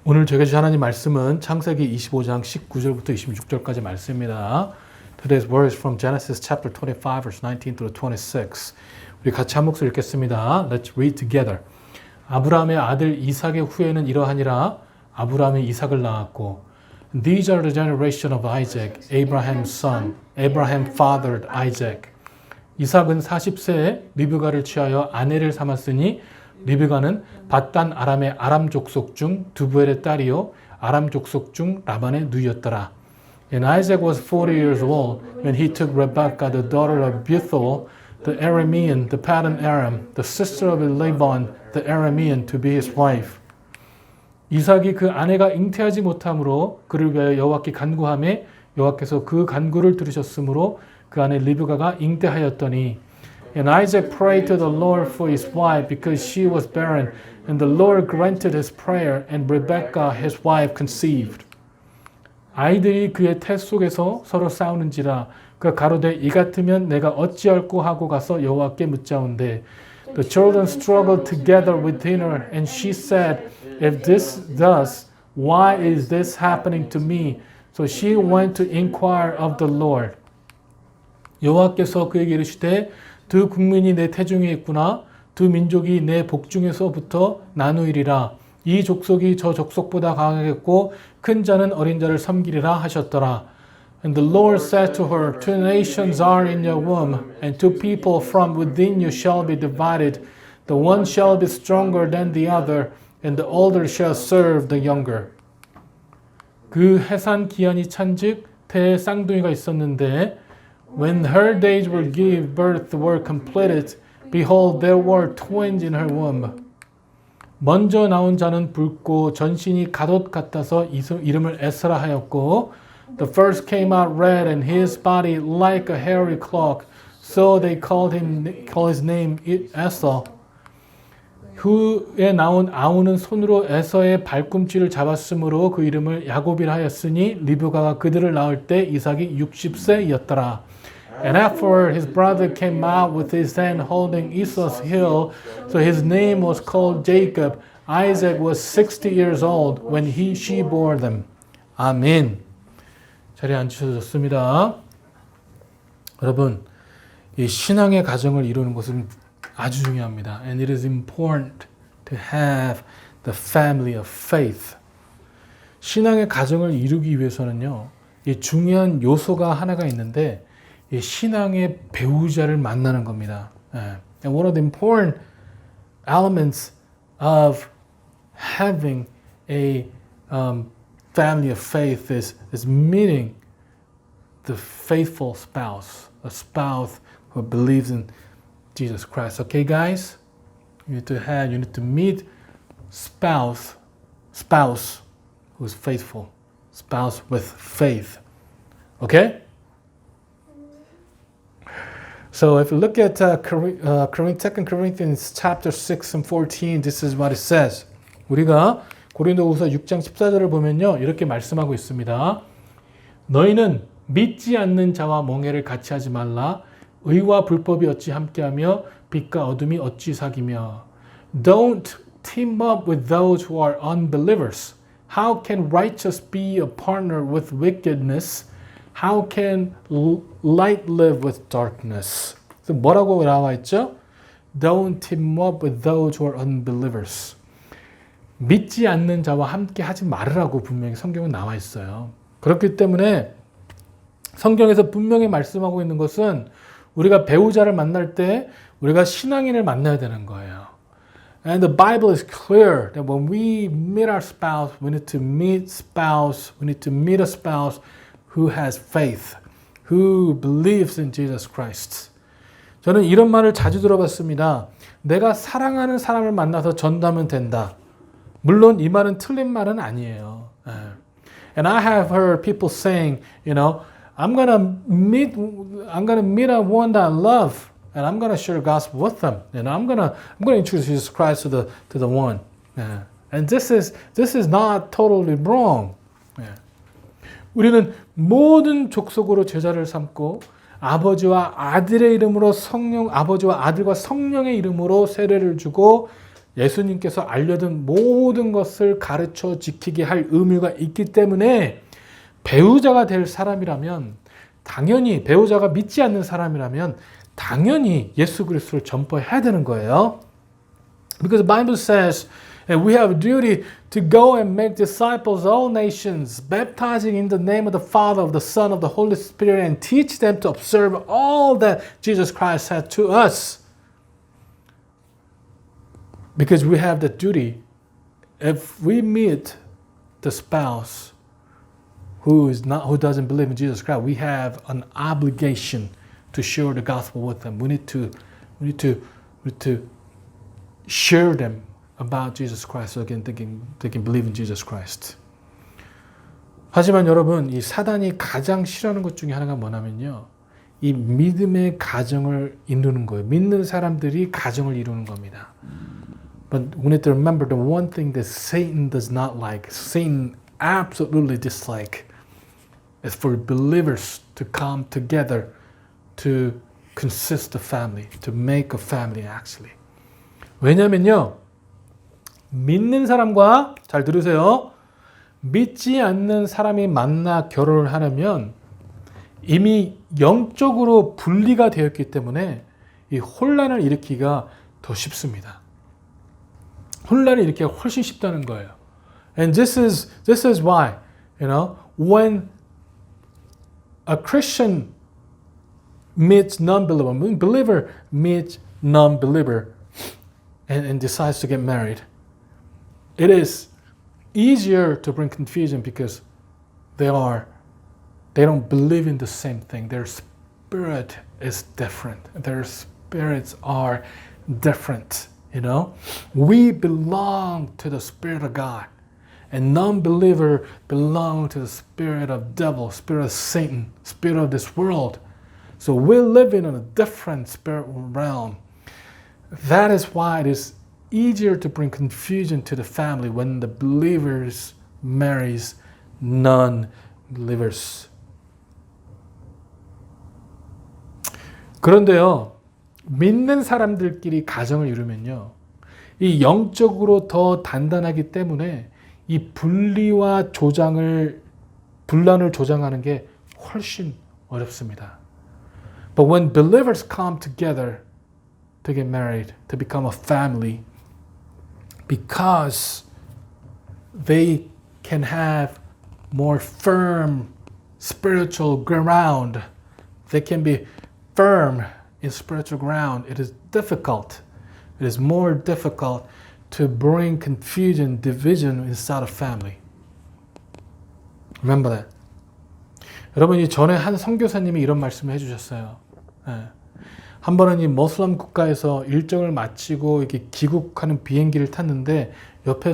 오늘 저에게 주신 하나님 말씀은 창세기 25장 19절부터 26절까지 말씀입니다. Today's word is from Genesis chapter 25 verse 19 through 26. 우리 같이 한 목소리 읽겠습니다. Let's read together. 아브라함의 아들 이삭의 후예는 이러하니라. 아브라함이 이삭을 낳았고 These are the generation of Isaac, Abraham's son. Abraham fathered Isaac. 이삭은 40세에 리브가를 취하여 아내를 삼았으니 리브가는 밧단 아람의 아람 족속 중 두부엘의 딸이요 아람 족속 중 라반의 누이였더라. And Isaac was 40 years old when he took Rebekah, the daughter of Bethuel, the Aramean, the Paddan Aram, the sister of Laban, the Aramean, to be his wife. 이삭이 그 아내가 잉태하지 못함으로 그를 위하여 여호와께 간구하매 여호와께서 그 간구를 들으셨으므로 그 아내 리브가가 잉태하였더니 And Isaac prayed to the Lord for his wife because she was barren, and the Lord granted his prayer, and Rebekah his wife conceived. 아이들이 그의 태 속에서 서로 싸우는지라 그가 가로되 이 같으면 내가 어찌할꼬 하고 가서 여호와께 묻자온대. The children struggled together within her, and she said, If this thus, why is this happening to me? So she went to inquire of the Lord. 여호와께서 그에게 이르시되 두 국민이 내 태중에 있구나. 두 민족이 내 복중에서부터 나누이리라. 이 족속이 저 족속보다 강하겠고 큰 자는 어린 자를 섬기리라 하셨더라. And the Lord said to her, Two nations are in your womb, and two people from within you shall be divided. The one shall be stronger than the other, and the older shall serve the younger. 그 해산 기한이 찬즉 태에 쌍둥이가 있었는데 When her days were give birth were completed, behold, there were twins in her womb. 먼저 나온 자는 붉고 전신이 갓옷 같아서 이름을 에스라 하였고, The first came out red and his body like a hairy cloak, so they call his name Esau. 후에 나온 아우는 손으로 에서의 발꿈치를 잡았으므로 그 이름을 야곱이라 하였으니 리브가가 그들을 낳을 때 이삭이 60세였더라. And afterward his brother came out with his hand holding Esau's heel, so his name was called Jacob. Isaac was 60 years old when she bore them. 아멘. 자리에 앉으셔도 좋습니다. 여러분, 이 신앙의 가정을 이루는 것은 아주 중요합니다. And it is important to have the family of faith. 신앙의 가정을 이루기 위해서는요, 이 중요한 요소가 하나가 있는데 이 신앙의 배우자를 만나는 겁니다. And one of the important elements of having a family of faith is meeting the faithful spouse, a spouse who believes in Jesus Christ. Okay, guys? You need to meet spouse who is faithful, spouse with faith. Okay? So if you look at 2 Corinthians chapter 6 and 14, this is what it says. 우리가 고린도후서 6장 14절을 보면요, 이렇게 말씀하고 있습니다. 너희는 믿지 않는 자와 멍해를 같이 하지 말라. 의와 불법이 어찌 함께하며 빛과 어둠이 어찌 사귀며. Don't team up with those who are unbelievers. How can righteous be a partner with wickedness? How can light live with darkness? 그래서 뭐라고 나와 있죠? Don't team up with those who are unbelievers. 믿지 않는 자와 함께 하지 말으라고 분명히 성경은 나와 있어요. 그렇기 때문에 성경에서 분명히 말씀하고 있는 것은 우리가 배우자를 만날 때 우리가 신앙인을 만나야 되는 거예요. And the Bible is clear that when we meet our spouse, we need to meet a spouse who has faith, who believes in Jesus Christ. 저는 이런 말을 자주 들어봤습니다. 내가 사랑하는 사람을 만나서 전도하면 된다. 물론 이 말은 틀린 말은 아니에요. And I have heard people saying, I'm gonna meet a one that I love, and I'm gonna share the gospel with them, and I'm gonna introduce Jesus Christ to the one. And this is not totally wrong. 우리는 모든 족속으로 제자를 삼고 아버지와 아들의 이름으로 아버지와 아들과 성령의 이름으로 세례를 주고 예수님께서 알려준 모든 것을 가르쳐 지키게 할 의무가 있기 때문에 배우자가 될 사람이라면 당연히 배우자가 믿지 않는 사람이라면 당연히 예수 그리스도를 전파해야 되는 거예요. Because the Bible says and we have a duty to go and make disciples of all nations, baptizing in the name of the Father, of the Son, of the Holy Spirit, and teach them to observe all that Jesus Christ said to us. Because we have the duty, if we meet the spouse who doesn't believe in Jesus Christ, we have an obligation to share the gospel with them. We need to share them about Jesus Christ so they can believe in Jesus Christ. 하지만 여러분, 이 사단이 가장 싫어하는 것 중에 하나가 뭐냐면요. 이 믿음의 가정을 이루는 거예요. 믿는 사람들이 가정을 이루는 겁니다. But we need to remember the one thing that Satan does not like, Satan absolutely dislike, is for believers to come together to consist a family, to make a family actually. 왜냐면요. 믿는 사람과, 잘 들으세요. 믿지 않는 사람이 만나 결혼을 하려면 이미 영적으로 분리가 되었기 때문에 이 혼란을 일으키기가 더 쉽습니다. 혼란을 일으키기가 훨씬 쉽다는 거예요. And this is why, when a Christian meets non-believer, when believer meets non-believer and decides to get married, it is easier to bring confusion because they don't believe in the same thing. Their spirit is different. Their spirits are different. We belong to the Spirit of God, and non-believer belong to the spirit of devil, spirit of Satan, spirit of this world. So we're living in a different spirit realm. That is why it is easier to bring confusion to the family when the believers marries non-believers. 그런데요, 믿는 사람들끼리 가정을 이루면요, 이 영적으로 더 단단하기 때문에 이 분란을 조장하는 게 훨씬 어렵습니다. But when believers come together to get married, to become a family, because they can have more firm spiritual ground, they can be firm in spiritual ground, it is more difficult to bring confusion, division inside a family. Remember that. 여러분, 전에 한 선교사님이 이런 말씀을 해주셨어요. 한 번은 이 모슬람 국가에서 일정을 마치고 이렇게 귀국하는 비행기를 탔는데 옆에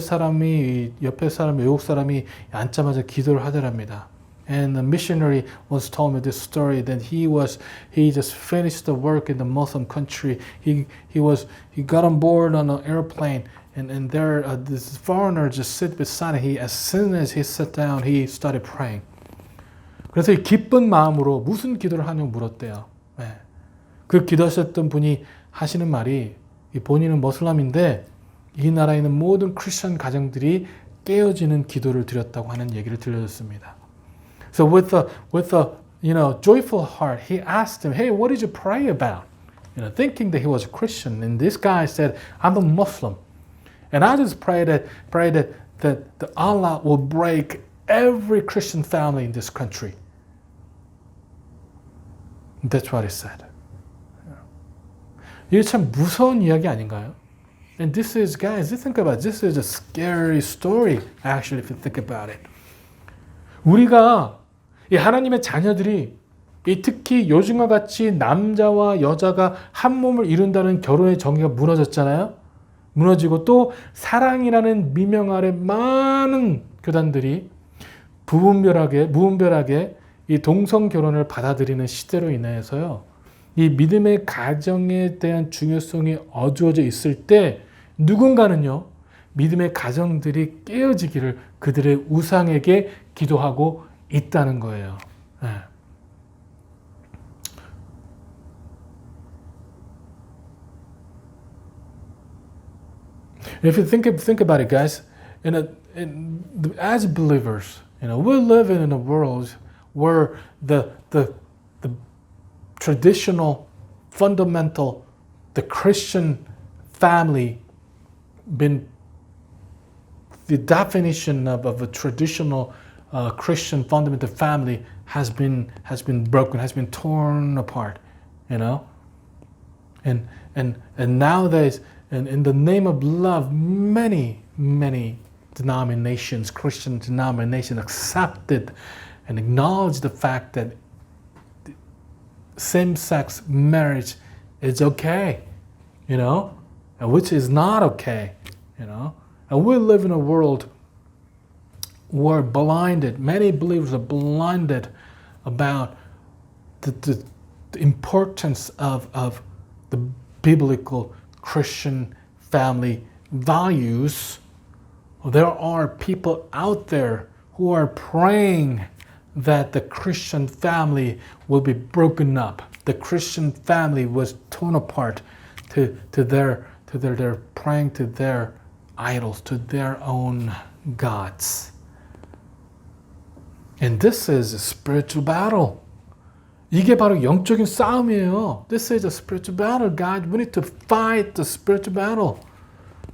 외국 사람이 앉자마자 기도를 하더랍니다. And the missionary once told me this story that he just finished the work in the Muslim country. He got on board on an airplane, and there this foreigner just sit beside him. As soon as he sat down, he started praying. 그래서 이 기쁜 마음으로 무슨 기도를 하냐고 물었대요. 그 기도하셨던 분이 하시는 말이, 본인은 머슬람인데 이 나라에 있는 모든 크리스천 가정들이 깨어지는 기도를 드렸다고 하는 얘기를 들려줬습니다. So with a joyful heart, he asked him, "Hey, what did you pray about?" Thinking that he was a Christian, and this guy said, "I'm a Muslim, and I just pray that Allah will break every Christian family in this country." That's what he said. 이게 참 무서운 이야기 아닌가요? And this is, guys, think about it. This is a scary story, actually, if you think about it. 우리가 이 하나님의 자녀들이 특히 요즘과 같이 남자와 여자가 한 몸을 이룬다는 결혼의 정의가 무너졌잖아요. 무너지고 또 사랑이라는 미명 아래 많은 교단들이 무분별하게 이 동성 결혼을 받아들이는 시대로 인해서요. 이 믿음의 가정에 대한 중요성이 어두워져 있을 때 누군가는요. 믿음의 가정들이 깨어지기를 그들의 우상에게 기도하고 있다는 거예요. If you think about it, guys, as believers, we're living in a world where the traditional, fundamental, the Christian family been the definition of a traditional Christian fundamental family has been broken, has been torn apart, and nowadays, in the name of love, many denominations, Christian denominations, accepted and acknowledged the fact that same-sex marriage is okay, and which is not okay, And we live in a world where many believers are blinded about the importance of the biblical Christian family values. There are people out there who are praying that the Christian family will be broken up. The Christian family was torn apart to their praying to their idols, to their own gods. And this is a spiritual battle. 이게 바로 영적인 싸움이에요. This is a spiritual battle, guys. We need to fight the spiritual battle.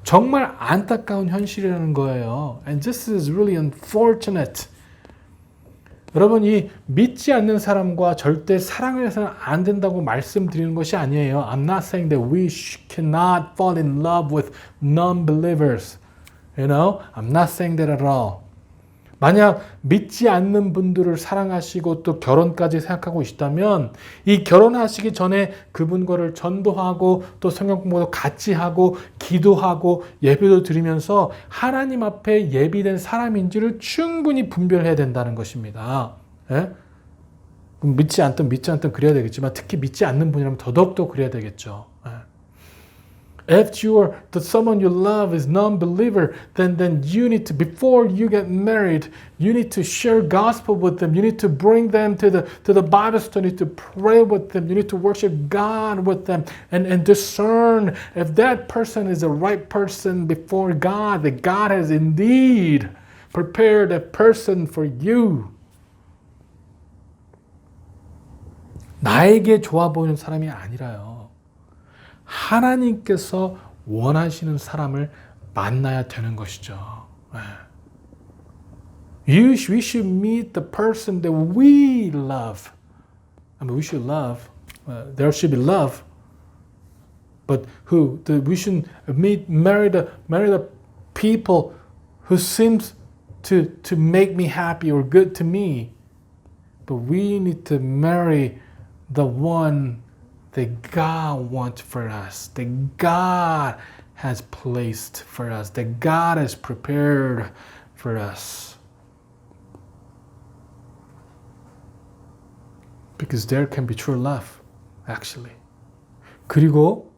정말 안타까운 현실이라는 거예요. And this is really unfortunate. 여러분, 이 믿지 않는 사람과 절대 사랑을 해서는 안 된다고 말씀드리는 것이 아니에요. I'm not saying that we cannot fall in love with non-believers. I'm not saying that at all. 만약 믿지 않는 분들을 사랑하시고 또 결혼까지 생각하고 있다면 이 결혼하시기 전에 그분과를 전도하고 또 성경 공부도 같이 하고 기도하고 예배도 드리면서 하나님 앞에 예비된 사람인지를 충분히 분별해야 된다는 것입니다. 예? 그럼 믿지 않든 그래야 되겠지만 특히 믿지 않는 분이라면 더더욱더 그래야 되겠죠. 예. If someone you love is non-believer, then you need to, before you get married, you need to share gospel with them. You need to bring them to the Bible study, to pray with them. You need to worship God with them and discern if that person is the right person before God, that God has indeed prepared a person for you. 나에게 좋아 보이는 사람이 아니라요. 하나님께서 원하시는 사람을 만나야 되는 것이죠. We should meet the person that we love. I mean, we should love. There should be love. But we should marry the people who seems to make me happy or good to me. But we need to marry the one that God wants for us, that God has placed for us, that God has prepared for us. Because there can be true love, actually. 그리고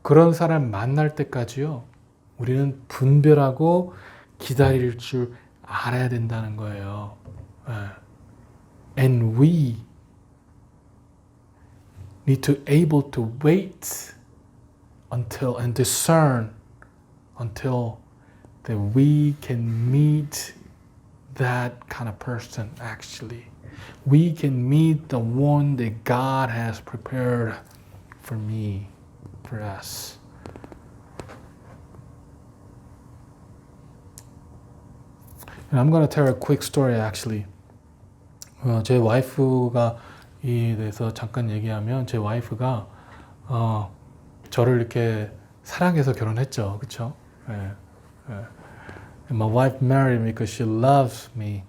그런 사람 만날 때까지요, 우리는 분별하고 기다릴 줄 알아야 된다는 거예요. And we need to able to wait until and discern until that we can meet that kind of person. Actually, we can meet the one that God has prepared for me, for us. And I'm going to tell a quick story. Actually, 제 와이프가 이 대해서 잠깐 얘기하면 제 와이프가 저를 이렇게 사랑해서 결혼했죠, 그렇죠? My wife married me because she loves me.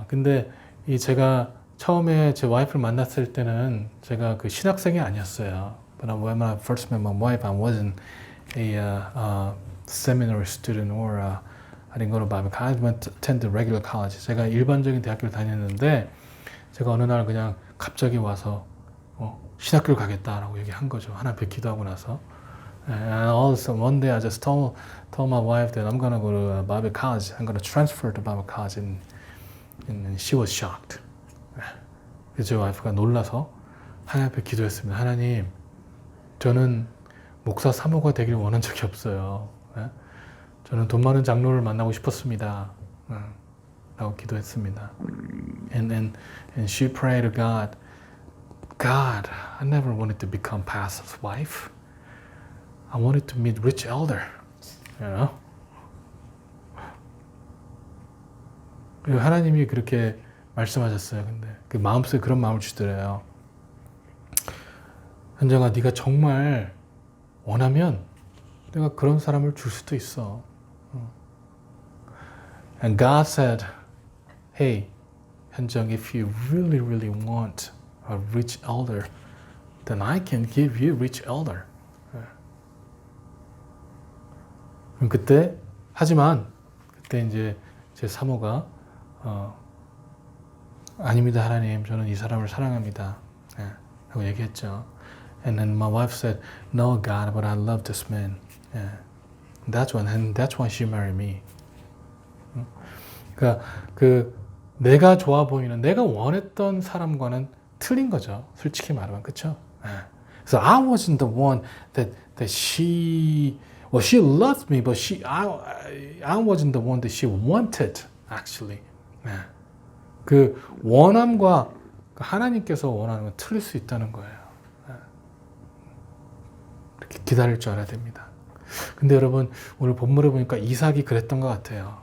근데 제가 처음에 제 와이프를 만났을 때는 제가 그 신학생이 아니었어요. But when I first met my wife, I wasn't a seminary student or I didn't go to Bible college. I went to attend the regular college. 제가 일반적인 대학교를 다녔는데 제가 어느 날 그냥 갑자기 와서 신학교를 가겠다라고 얘기한 거죠. 하나님께 기도하고 나서. And also one day I just told my wife that I'm going to go to Bible college. I'm going to transfer to Bible college. And she was shocked. 그래서 제 와이프가 놀라서 하나님 앞에 기도했습니다. 하나님, 저는 목사 사모가 되기를 원한 적이 없어요. 저는 돈 많은 장로를 만나고 싶었습니다. 라고 기도했습니다. And she prayed to God, God, I never wanted to become pastor's wife. I wanted to meet rich elder. You know? 그리고 하나님이 그렇게 말씀하셨어요. 근데 그 마음속에 그런 마음을 주더래요. 현정아, 네가 정말 원하면 내가 그런 사람을 줄 수도 있어. And God said, hey, 현정, if you really, really want a rich elder, then I can give you rich elder. 그럼 하지만 그때 이제 제 사모가 아닙니다, 하나님, 저는 이 사람을 사랑합니다. 라고 얘기했죠. And then my wife said, no, God, but I love this man. That's why she married me. 그러니까 내가 좋아 보이는, 내가 원했던 사람과는 틀린 거죠. 솔직히 말하면, 그렇죠? So I wasn't the one that she loved me, but I wasn't the one that she wanted, actually. 그 원함과 하나님께서 원하는 건 틀릴 수 있다는 거예요. 이렇게 기다릴 줄 알아야 됩니다. 근데 여러분, 오늘 본문을 보니까 이삭이 그랬던 것 같아요.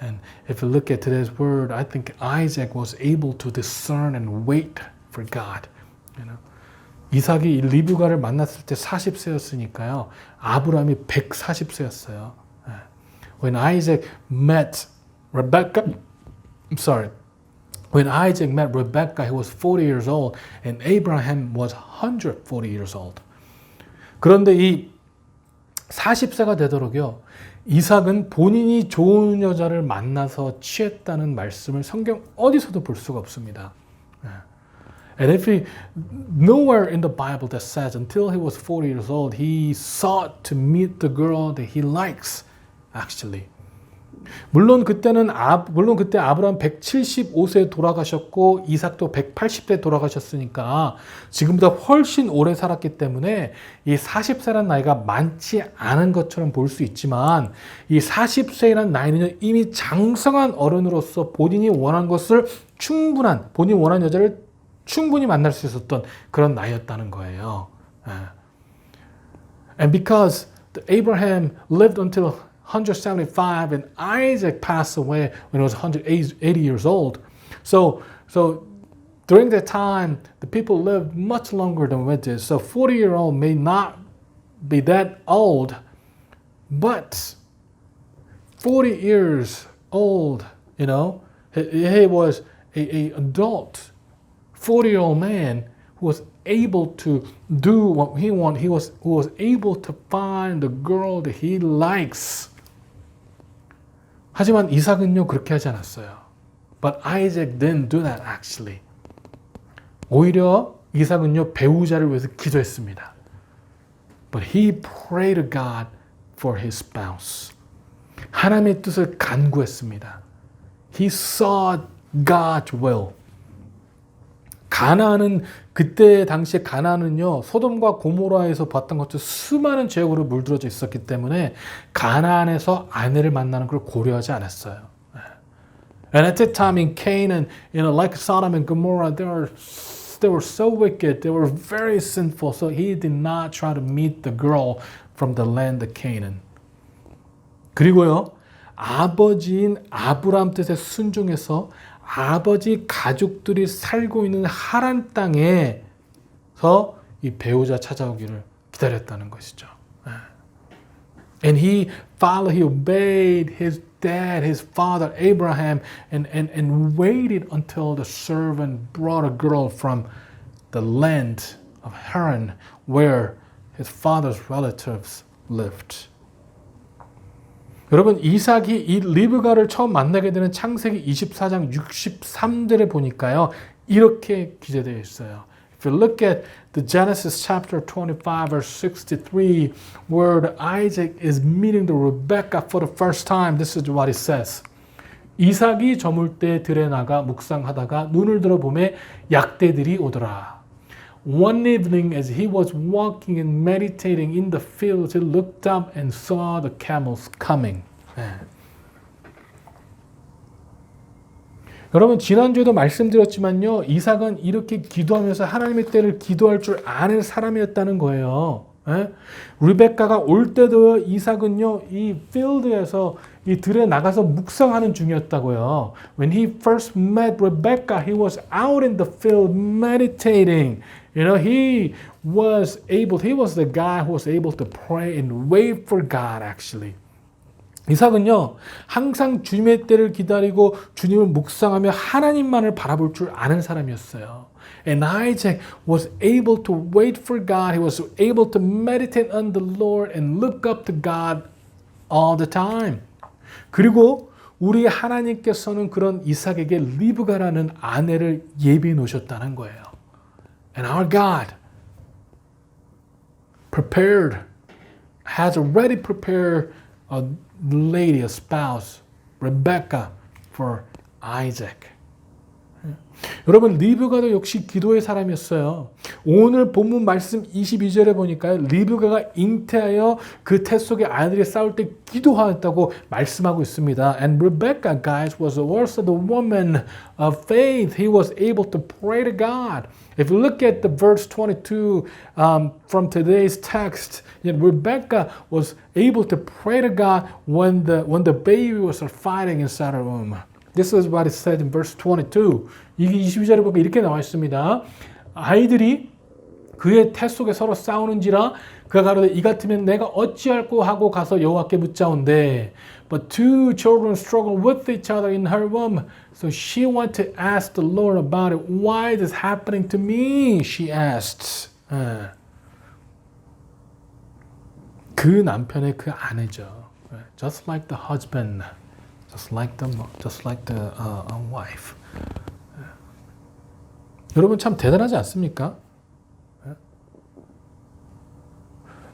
And if you look at today's word, I think Isaac was able to discern and wait for God. You know? 이삭이 리브가를 만났을 때 40세였으니까요. 아브라함이 140세였어요. When Isaac met Rebecca, When Isaac met Rebecca, he was 40 years old, and Abraham was 140 years old. 그런데 이 40세가 되도록요, 이삭은 본인이 좋은 여자를 만나서 취했다는 말씀을 성경 어디서도 볼 수가 없습니다. And nowhere in the Bible that says until he was 40 years old, he sought to meet the girl that he likes, actually. 물론 그때 아브라함 175세에 돌아가셨고 이삭도 180세에 돌아가셨으니까 지금보다 훨씬 오래 살았기 때문에 이 40세라는 나이가 많지 않은 것처럼 볼 수 있지만 이 40세라는 나이는 이미 장성한 어른으로서 본인이 원한 것을 본인이 원한 여자를 충분히 만날 수 있었던 그런 나이였다는 거예요. And because Abraham lived until 175 and Isaac passed away when he was 180 years old. So during that time, the people lived much longer than we did. So 40-year-old may not be that old, but 40 years old, you know, he was an adult, 40-year-old man who was able to do what he wanted. Who was able to find the girl that he likes. 하지만 이삭은요, 그렇게 하지 않았어요. But Isaac didn't do that actually. 오히려 이삭은요, 배우자를 위해서 기도했습니다. But he prayed to God for his spouse. 하나님의 뜻을 간구했습니다. He sought God's will. 그때 당시에 가나안은요, 소돔과 고모라에서 봤던 것처럼 수많은 죄악으로 물들어져 있었기 때문에 가나안에서 아내를 만나는 걸 고려하지 않았어요. And at that time in Canaan, like Sodom and Gomorrah, they were so wicked, they were very sinful, so he did not try to meet the girl from the land of Canaan. 그리고요, 아버지인 아브라함 뜻에 순종해서 아버지 가족들이 살고 있는 하란 땅에서 이 배우자 찾아오기를 기다렸다는 것이죠. And he obeyed his dad, his father Abraham, and waited until the servant brought a girl from the land of Haran, where his father's relatives lived. 여러분, 이삭이 이 리브가를 처음 만나게 되는 창세기 24장 63절에 보니까요, 이렇게 기재되어 있어요. If you look at the Genesis chapter 25 verse 63, where Isaac is meeting the Rebecca for the first time, this is what it says. 이삭이 저물 때 들에 나가 묵상하다가 눈을 들어 보매 약대들이 오더라. One evening as he was walking and meditating in the fields, he looked up and saw the camels coming. 여러분 지난주에도 말씀드렸지만요. 이삭은 이렇게 기도하면서 하나님의 때를 기도할 줄 아는 사람이었다는 거예요. 리베카가 올 때도 이삭은요. 이 필드에서 이 들에 나가서 묵상하는 중이었다고요. When he first met Rebecca, he was out in the field meditating. You know, he was the guy who was able to pray and wait for God actually. 이삭은요, 항상 주님의 때를 기다리고 주님을 묵상하며 하나님만을 바라볼 줄 아는 사람이었어요. And Isaac was able to wait for God. He was able to meditate on the Lord and look up to God all the time. 그리고 우리 하나님께서는 그런 이삭에게 리브가라는 아내를 예비해 놓으셨다는 거예요. And our God has already prepared a lady, a spouse, Rebecca, for Isaac. 여러분 리브가도 역시 기도의 사람이었어요. 오늘 본문 말씀 22절에 보니까 리브가가 잉태하여 그 태 속에 아들이 싸울 때 기도하였다고 말씀하고 있습니다. And Rebecca, guys, was also the woman of faith. He was able to pray to God. If you look at the verse 22 from today's text, Rebecca was able to pray to God when the baby was fighting inside her womb. This is what it said in verse 22. 이게 22절에 보면 이렇게 나와 있습니다. 아이들이 그의 태 속에 서로 싸우는지라 그가 가로되 이 같으면 내가 어찌할꼬 하고 가서 여호와께 묻자온대. But two children struggled with each other in her womb. So she went to ask the Lord about it. Why is this happening to me? She asked. 그 남편의 그 아내죠. Just like the husband. Just like the wife. 여러분 참 대단하지 않습니까?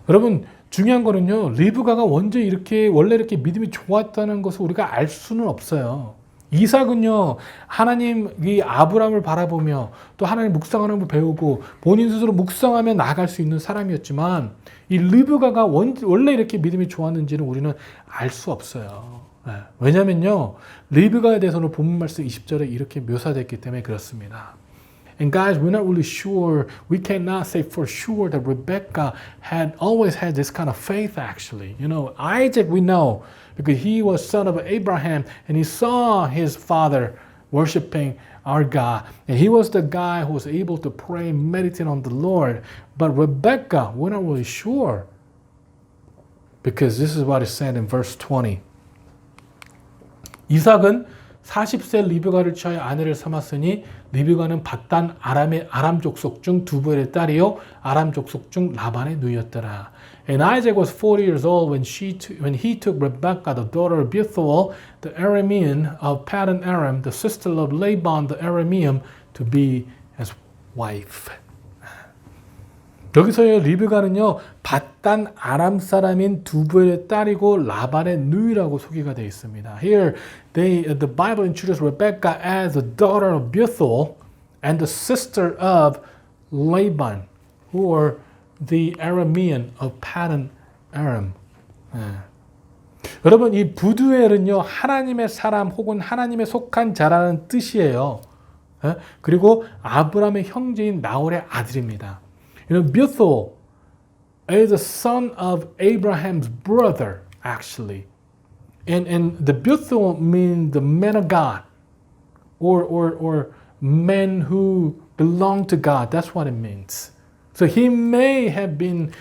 여러분 중요한 거는요. 리브가가 원래 이렇게 믿음이 좋았다는 것을 우리가 알 수는 없어요. 이삭은요. 하나님 이 아브라함을 바라보며 또 하나님 묵상하는 걸 배우고 본인 스스로 묵상하며 나아갈 수 있는 사람이었지만 이 리브가가 원래 이렇게 믿음이 좋았는지는 우리는 알 수 없어요. 왜냐면요. 리브가에 대해서는 본문 말씀 20절에 이렇게 묘사됐기 때문에 그렇습니다. And guys, we're not really sure, we cannot say for sure that Rebecca had always had this kind of faith actually. You know, Isaac we know because he was son of Abraham and he saw his father worshiping our God. And he was the guy who was able to pray and meditate on the Lord. But Rebecca, we're not really sure because this is what is said in verse 20. 이삭은 40세 리브가를 취하여 아내를 삼았으니 리브가는 밧단 아람 족속 중 두부엘의 딸이요 아람 족속 중 라반의 누이였더라. And Isaac was 40 years old when he took Rebekah, the daughter of Bethuel, the Aramean of Paddan Aram, the sister of Laban the Aramean, to be his wife. 여기서요 리브가는요 밧단 아람 사람인 두부엘의 딸이고 라반의 누이라고 소개가 되어 있습니다. Here the Bible introduced Rebecca as the daughter of Bethuel and the sister of Laban, who were the Aramean of Paddan Aram. 여러분 이 부두엘은요 하나님의 사람 혹은 하나님에 속한 자라는 뜻이에요. 그리고 아브라함의 형제인 나홀의 아들입니다. You know, Bethuel is the son of Abraham's brother, actually. And the Bethuel means the man of God, or men who belong to God. That's what it means. So he may have been,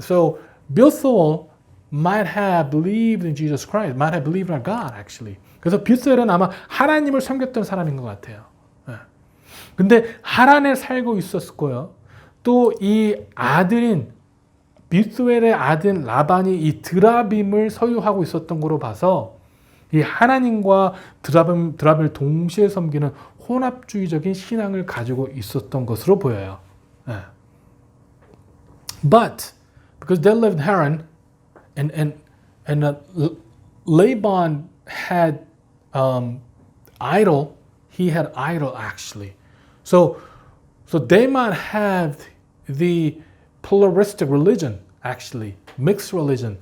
so Bethuel might have believed in Jesus Christ, might have believed in God, actually. 그래서 벳셀은 아마 하나님을 섬겼던 사람인 것 같아요. 근데 하란에 살고 있었을 거예요. 또 이 아들인 벳수엘의 아들 라반이 이 드라빔을 소유하고 있었던 거로 봐서 이 하나님과 드라빔을 동시에 섬기는 혼합주의적인 신앙을 가지고 있었던 것으로 보여요. But because they lived in Haran and Laban had idol, he had idol actually. So they might have the pluralistic religion, actually, mixed religion.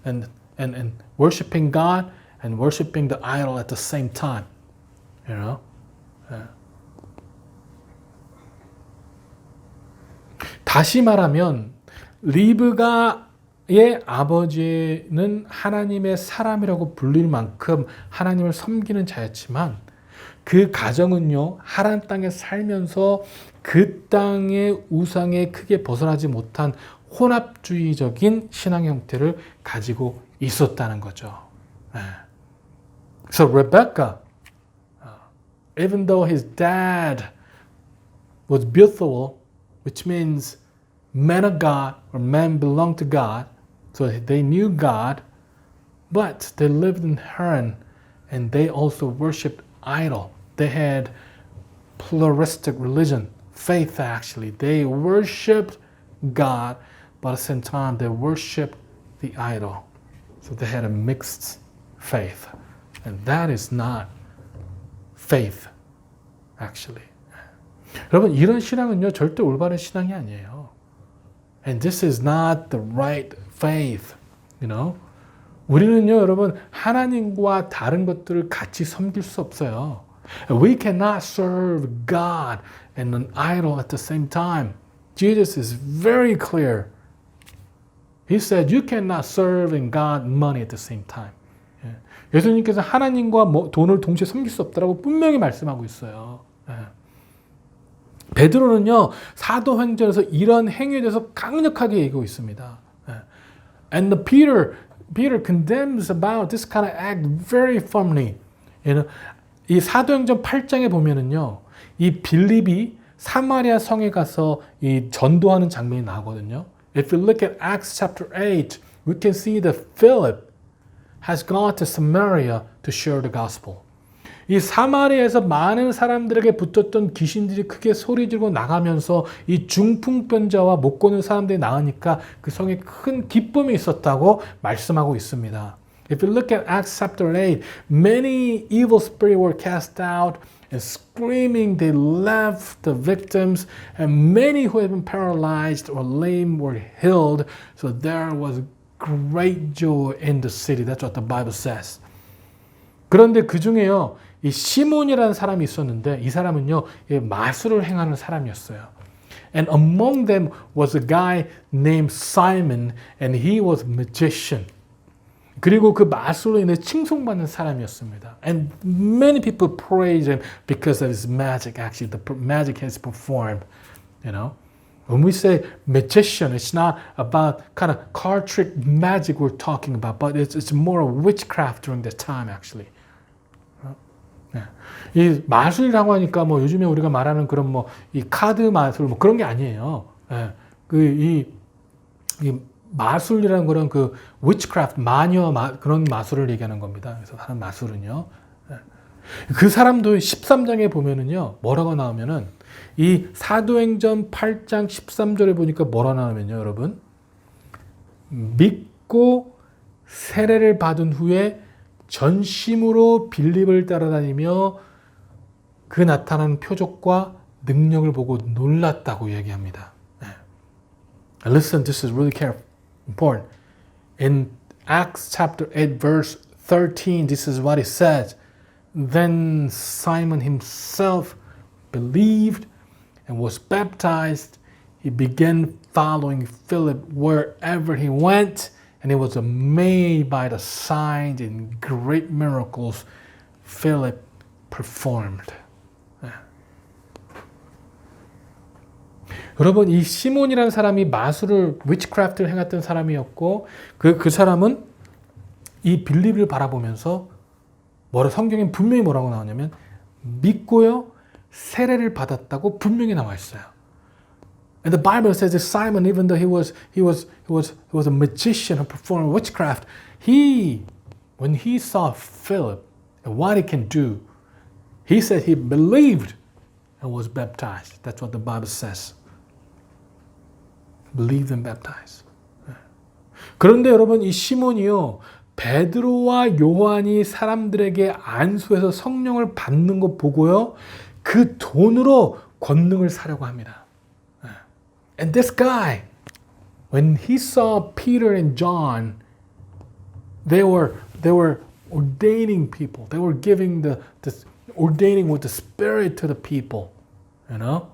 And and worshiping God and worshiping the idol at the same time. You know? 다시 말하면 리브가의 아버지는 하나님의 사람이라고 불릴 만큼 하나님을 섬기는 자였지만 그 가정은요, 하란 땅에 살면서 그 땅의 우상에 크게 벗어나지 못한 혼합주의적인 신앙 형태를 가지고 있었다는 거죠. So Rebecca, even though his dad was Bethuel, which means man of God or man belonged to God, so they knew God, but they lived in Haran and they also worshipped idol. They had pluralistic religion, faith actually. They worshipped God, but at the same time they worshipped the idol. So they had a mixed faith. And that is not faith, actually. 여러분, 이런 신앙은요, 절대 올바른 신앙이 아니에요. And this is not the right faith, you know. 우리는요, 여러분, 하나님과 다른 것들을 같이 섬길 수 없어요. We cannot serve God and an idol at the same time. Jesus is very clear. He said, you cannot serve and God money at the same time. 예수님께서 하나님과 돈을 동시에 섬길 수 없다라고 분명히 말씀하고 있어요. 베드로는요, 사도행전에서 이런 행위에 대해서 강력하게 얘기하고 있습니다. And Peter condemns about this kind of act very firmly. 이 사도행전 8장에 보면은요, 이 빌립이 사마리아 성에 가서 이 전도하는 장면이 나오거든요. If you look at Acts chapter 8, we can see that Philip has gone to Samaria to share the gospel. 이 사마리아에서 많은 사람들에게 붙었던 귀신들이 크게 소리 지르고 나가면서 이 중풍병자와 못 걷는 사람들이 나으니까 그 성에 큰 기쁨이 있었다고 말씀하고 있습니다. If you look at Acts chapter 8, many evil spirits were cast out and screaming they left the victims and many who had been paralyzed or lame were healed. So there was great joy in the city. That's what the Bible says. 그런데 그 중에요, 이 시몬이라는 사람이 있었는데 이 사람은요, 마술을 행하는 사람이었어요. And among them was a guy named Simon, and he was a magician. 그리고 그 마술로 인해 칭송받는 사람이었습니다. And many people praise him because of his magic. Actually, the magic he has performed. You know, when we say magician, it's not about kind of card trick magic we're talking about, but it's more of witchcraft during that time, actually. 이 마술이라고 하니까 뭐 요즘에 우리가 말하는 그런 뭐 이 카드 마술 뭐 그런 게 아니에요. 이 마술이라는 그런 그 witchcraft 마녀 그런 마술을 얘기하는 겁니다. 그래서 하는 마술은요. 그 사람도 13장에 보면은요. 뭐라고 나오면은 이 사도행전 8장 13절에 보니까 뭐라고 나오면요, 여러분. 믿고 세례를 받은 후에 전심으로 빌립을 따라다니며 그 나타난 표적과 능력을 보고 놀랐다고 얘기합니다. Listen, this is really important. In Acts chapter 8 verse 13, this is what it says. Then Simon himself believed and was baptized. He began following Philip wherever he went. And he was amazed by the signs and great miracles Philip performed. 여러분, 이 시몬이라는 사람이 마술을, witchcraft를 행했던 사람이었고, 그 사람은 이 빌립을 바라보면서 성경에 분명히 뭐라고 나오냐면 믿고요, 세례를 받았다고 분명히 나와 있어요. And the Bible says that Simon, even though he was a magician who performed witchcraft, when he saw Philip and what he can do, he said he believed and was baptized. That's what the Bible says. Believed and baptized. 그런데 여러분, 이 시몬이요, 베드로와 요한이 사람들에게 안수해서 성령을 받는 거 보고요, 그 돈으로 권능을 사려고 합니다. And this guy, when he saw Peter and John They were ordaining people. They were giving the ordaining with the Spirit to the people. You know?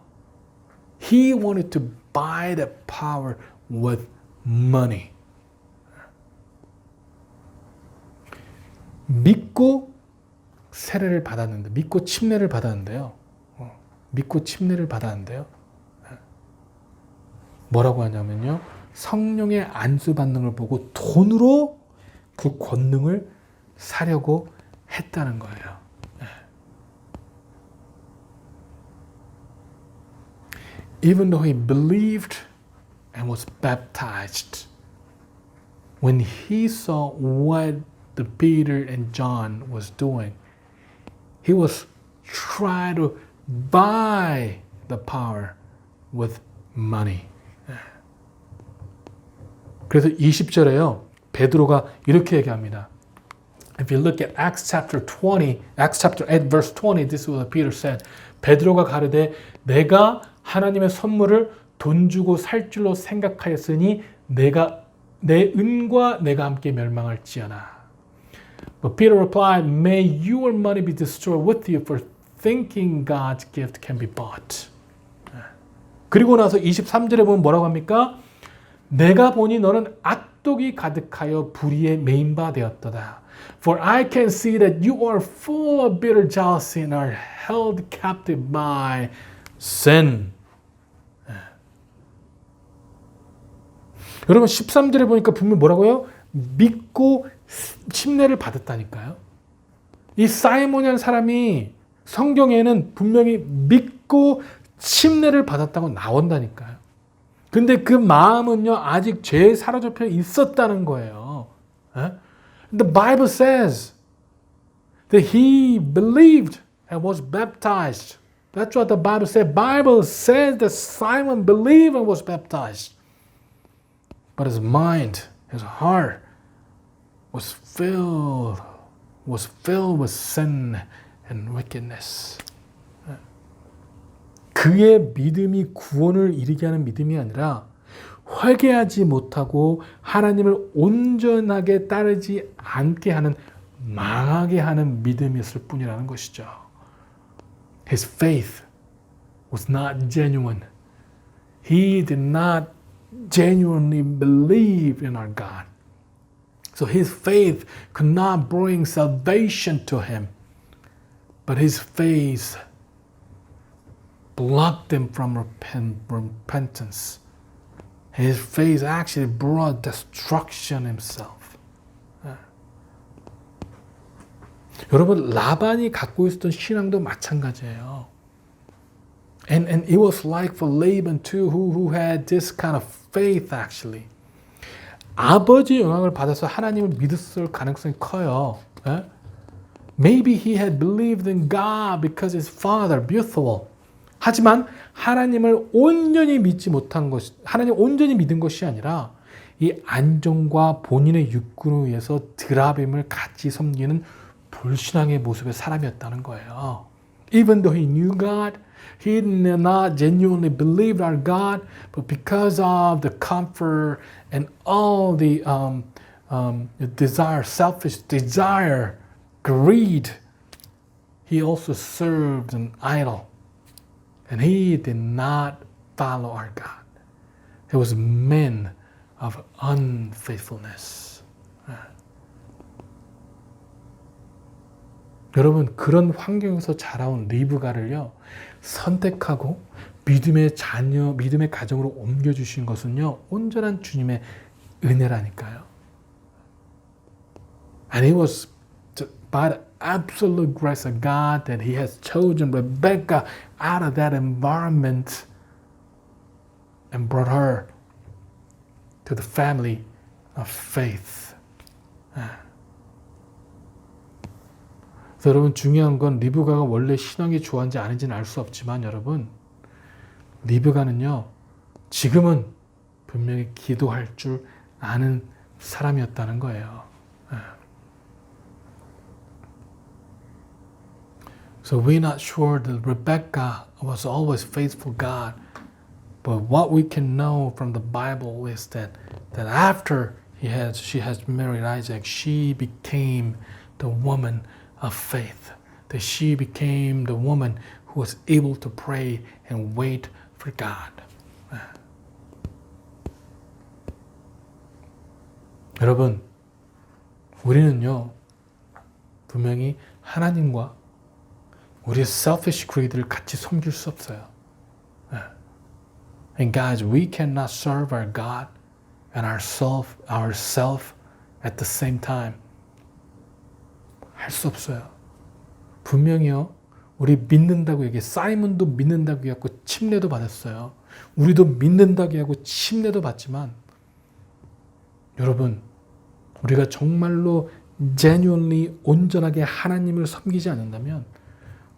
He wanted to buy the power with money. 믿고 세례를 받았는데, 믿고 침례를 받았는데요. 믿고 침례를 받았는데요. 뭐라고 하냐면요. 성령의 안수 받는 걸 보고 돈으로 그 권능을 사려고 했다는 거예요. Even though he believed and was baptized, when he saw what the Peter and John was doing, he was trying to buy the power with money. 그래서 20절에요. 베드로가 이렇게 얘기합니다. If you look at Acts chapter 20, Acts chapter 8 verse 20, this is what Peter said. 베드로가 가르되 내가 하나님의 선물을 돈 주고 살 줄로 생각하였으니 내가 내 은과 내가 함께 멸망할지어다. But Peter replied, May your money be destroyed with you for thinking God's gift can be bought. 그리고 나서 23절에 보면 뭐라고 합니까? 내가 보니 너는 악독이 가득하여 불의에 매인 바 되었도다. For I can see that you are full of bitter jealousy and are held captive by sin. 여러분 13절에 보니까 분명히 뭐라고요? 믿고 침례를 받았다니까요. 이 사이몬이라는 사람이 성경에는 분명히 믿고 침례를 받았다고 나온다니까요. 근데 그 마음은요 아직 죄에 사로잡혀 있었다는 거예요. The Bible says that he believed and was baptized. That's what the Bible said. Bible says that Simon believed and was baptized. But his mind, his heart was filled with sin and wickedness. 그의 믿음이 구원을 이루게 하는 믿음이 아니라 회개하지 못하고 하나님을 온전하게 따르지 않게 하는 망하게 하는 믿음이었을 뿐이라는 것이죠. His faith was not genuine. He did not genuinely believe in our God. So his faith could not bring salvation to him, but his faith blocked him from repentance. His faith actually brought destruction himself. 여러분 라반이 갖고 있었던 신앙도 마찬가지예요. And it was like for Laban too, who had this kind of faith actually. 아버지의 영향을 받아서 하나님을 믿었을 가능성이 커요. Maybe he had believed in God because his father, Bethuel. 하지만 하나님을 온전히 믿지 못한 것이, 하나님 온전히 믿은 것이 아니라 이 안정과 본인의 육군을 위해서 드라빔을 같이 섬기는 불신앙의 모습의 사람이었다는 거예요. Even though he knew God, he did not genuinely believe our God, but because of the comfort and all the desire, selfish desire, greed, he also served an idol. And he did not follow our God. It was men of unfaithfulness. 여러분 그런 환경에서 자라온 리브가를요 선택하고 믿음의 자녀, 믿음의 가정으로 옮겨주신 것은요 온전한 주님의 은혜라니까요. And it was by the absolute grace of God that he has chosen Rebecca out of that environment and brought her to the family of faith. 여러분 중요한 건 리브가가 원래 신앙이 좋았는지 아닌지는 알 수 없지만 여러분 리브가는요 지금은 분명히 기도할 줄 아는 사람이었다는 거예요. So we're not sure that Rebecca was always faithful God, but what we can know from the Bible is that after she has married Isaac, she became the woman of faith. That she became the woman who was able to pray and wait for God. 여러분, 우리는요, 분명히 하나님과 우리의 selfish greed를 같이 섬길 수 없어요. And guys, we cannot serve our God and ourself at the same time. 할 수 없어요. 분명히요, 우리 믿는다고 얘기해. 사이먼도 믿는다고 해갖고 침례도 받았어요. 우리도 믿는다고 하고 침례도 받지만, 여러분, 우리가 정말로 genuinely 온전하게 하나님을 섬기지 않는다면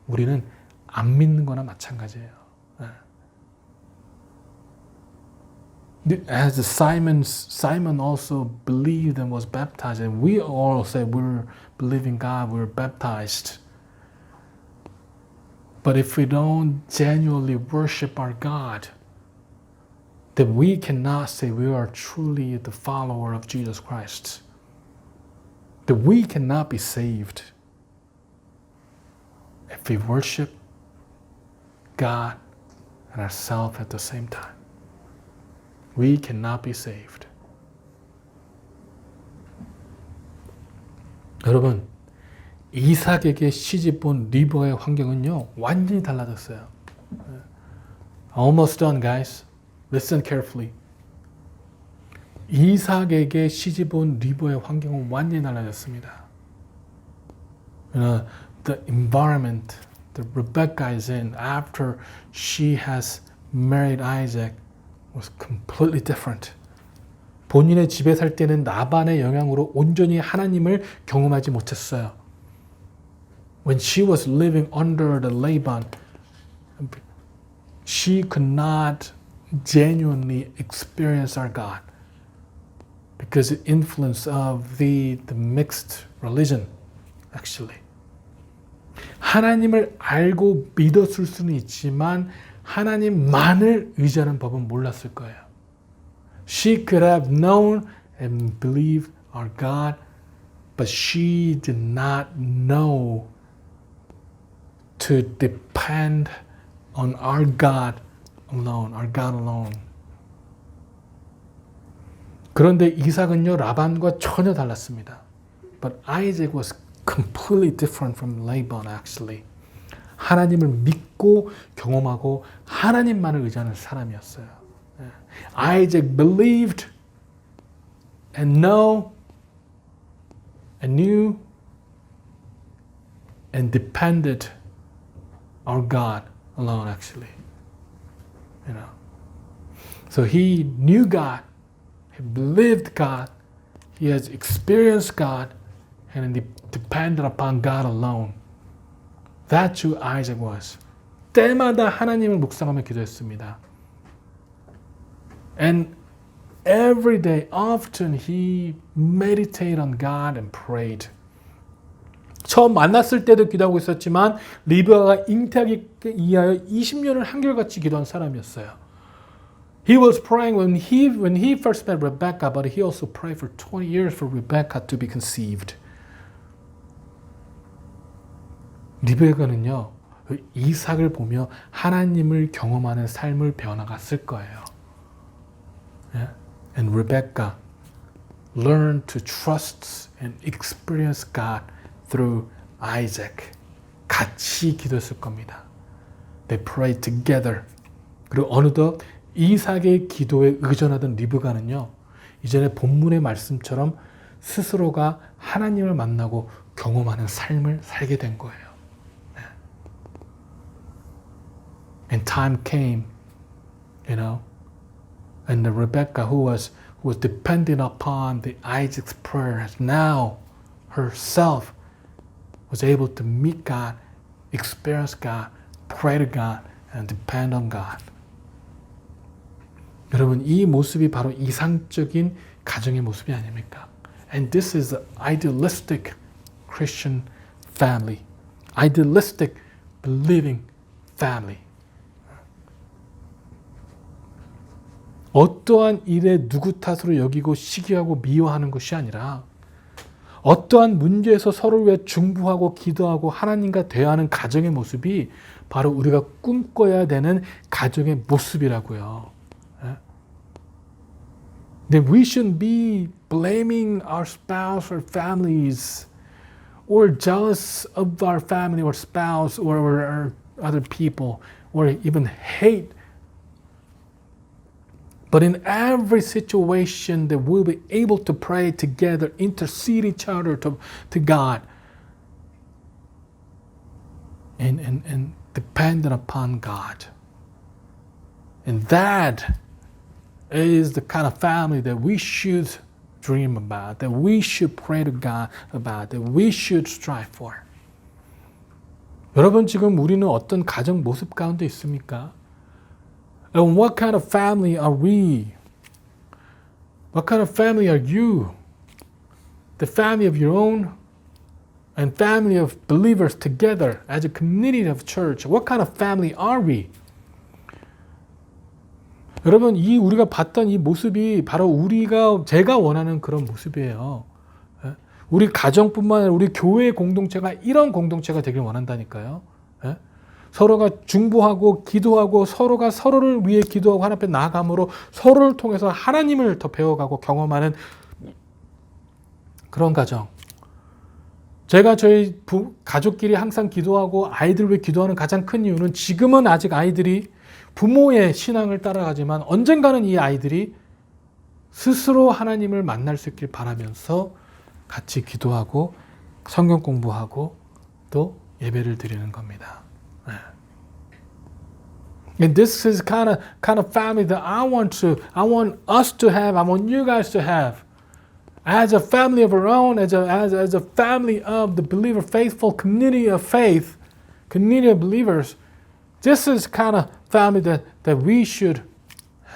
우리는 안 믿는 거나 마찬가지예요. As Simon also believed and was baptized, and we all say we're believing God, we're baptized. But if we don't genuinely worship our God, then we cannot say we are truly the follower of Jesus Christ. That we cannot be saved if we worship God and ourselves at the same time. We cannot be saved. 여러분, 이삭에게 시집온 리브가의 환경은요, 완전히 달라졌어요. Almost done, guys. Listen carefully. 이삭에게 시집온 리브가의 환경은 완전히 달라졌습니다. The environment that Rebecca is in after she has married Isaac was completely different. 본인의 집에 살 때는 나반의 영향으로 온전히 하나님을 경험하지 못했어요. When she was living under the Laban, she could not genuinely experience our God because the influence of the mixed religion, actually. 하나님을 알고 믿었을 수는 있지만 하나님만을 의지하는 법은 몰랐을 거예요. She could have known and believed our God, but she did not know to depend on our God alone, our God alone. 그런데 이삭은요, 라반과 전혀 달랐습니다. But Isaac was completely different from Laban, actually. 하나님을 믿고 경험하고 하나님만을 의지하는 사람이었어요. Isaac believed and knew and depended on God alone, actually. You know. So he knew God, he believed God, he has experienced God, and he depended upon God alone. That's who Isaac was. 때마다 하나님을 묵상하며 기도했습니다. And every day, often he meditated on God and prayed. 처음 만났을 때도 기도하고 있었지만 리브가가 잉태하기 이하여 20년을 한결같이 기도한 사람이었어요. He was praying when he first met Rebecca, but he also prayed for 20 years for Rebecca to be conceived. 리베가는요, 이삭을 보며 하나님을 경험하는 삶을 배워나갔을 거예요. Yeah? And Rebecca learned to trust and experience God through Isaac. 같이 기도했을 겁니다. They prayed together. 그리고 어느덧 이삭의 기도에 의존하던 리브가는요, 이전에 본문의 말씀처럼 스스로가 하나님을 만나고 경험하는 삶을 살게 된 거예요. And time came, you know, and the Rebecca who was dependent upon the Isaac's prayers, now herself was able to meet God, experience God, pray to God, and depend on God. 여러분, 이 모습이 바로 이상적인 가정의 모습이 아닙니까? And this is the idealistic Christian family, idealistic believing family. 어떠한 일에 누구 탓으로 여기고 시기하고 미워하는 것이 아니라 어떠한 문제에서 서로를 위해 중보하고 기도하고 하나님과 대화하는 가정의 모습이 바로 우리가 꿈꿔야 되는 가정의 모습이라고요. Then we shouldn't be blaming our spouse or families or jealous of our family or spouse or other people or even hate. But in every situation that we'll be able to pray together, intercede each other to God and dependent upon God. And that is the kind of family that we should dream about, that we should pray to God about, that we should strive for. 여러분 지금 우리는 어떤 가정 모습 가운데 있습니까? And what kind of family are we? What kind of family are you? The family of your own and family of believers together as a community of church. What kind of family are we? 여러분 이 우리가 봤던 이 모습이 바로 제가 원하는 그런 모습이에요. 우리 가정뿐만 아니라 우리 교회 공동체가 이런 공동체가 되길 원한다니까요. 서로가 중보하고 기도하고 서로가 서로를 위해 기도하고 하나님 앞에 나아감으로 서로를 통해서 하나님을 더 배워가고 경험하는 그런 가정. 제가 저희 가족끼리 항상 기도하고 아이들 위해 기도하는 가장 큰 이유는 지금은 아직 아이들이 부모의 신앙을 따라가지만 언젠가는 이 아이들이 스스로 하나님을 만날 수 있길 바라면서 같이 기도하고 성경 공부하고 또 예배를 드리는 겁니다. And this is kind of family that I want us to have, I want you guys to have. As a family of our own, as a family of the believer, faithful community of faith, community of believers, this is kind of family that we should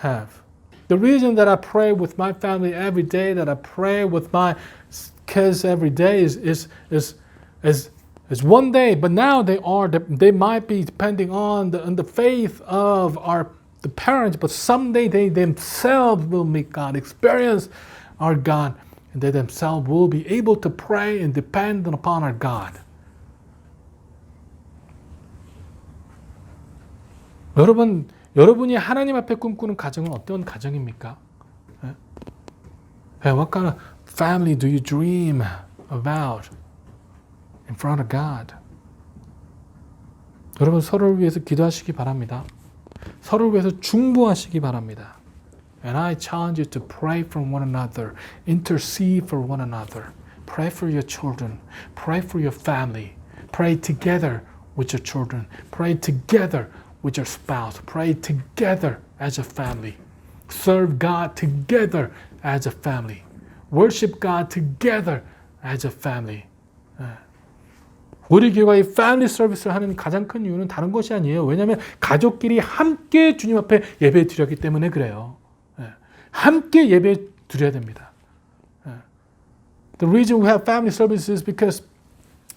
have. The reason that I pray with my family every day, that I pray with my kids every day is one day, but now they might be depending on the faith of the parents, but someday they themselves will meet God, experience our God, and they themselves will be able to pray and depend upon our God. 여러분이 하나님 앞에 꿈꾸는 가정은 어떤 가정입니까? What kind of family do you dream about in front of God? 여러분 서로를 위해서 기도하시기 바랍니다. 서로를 위해서 중보하시기 바랍니다. And I challenge you to pray for one another, intercede for one another, pray for your children, pray for your family, pray together with your children, pray together with your spouse, pray together as a family, serve God together as a family, worship God together as a family. 우리 교회가 이 패밀리 서비스를 하는 가장 큰 이유는 다른 것이 아니에요. 왜냐하면 가족끼리 함께 주님 앞에 예배 드렸기 때문에 그래요. 함께 예배 드려야 됩니다. The reason we have family services is because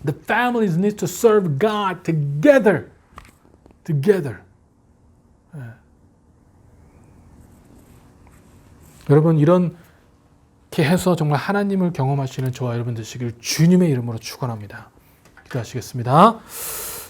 the families need to serve God together. 여러분 이렇게 해서 정말 하나님을 경험하시는 저와 여러분 되시길 주님의 이름으로 축원합니다. 기도하시겠습니다.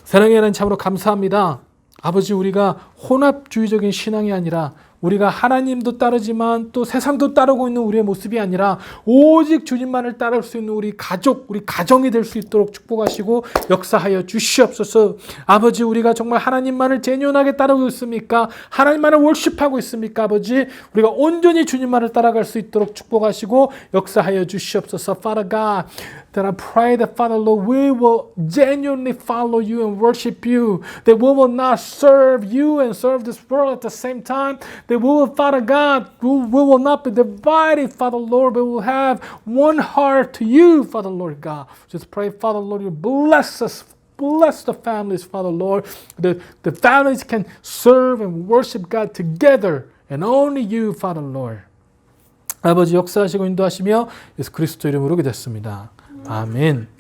사랑의 하나님 참으로 감사합니다. 아버지 우리가 혼합주의적인 신앙이 아니라 우리가 하나님도 따르지만 또 세상도 따르고 있는 우리의 모습이 아니라 오직 주님만을 따를 수 있는 우리 가정이 될 수 있도록 축복하시고 역사하여 주시옵소서. 아버지 우리가 정말 하나님만을 제뉴인하게 따르고 있습니까? 하나님만을 월십하고 있습니까? 아버지 우리가 온전히 주님만을 따라갈 수 있도록 축복하시고 역사하여 주시옵소서. Father God, that I pray that Father Lord, we will genuinely follow you and worship you. That we will not serve you and serve this world at the same time. That we will, Father God, we will not be divided, Father Lord, but we will have one heart to you, Father Lord God. Just pray, Father Lord, you bless us, bless the families, Father Lord. The families can serve and worship God together and only you, Father Lord. 아버지 역사하시고 인도하시며 예수 그리스도 이름으로 기도했습니다. 아멘.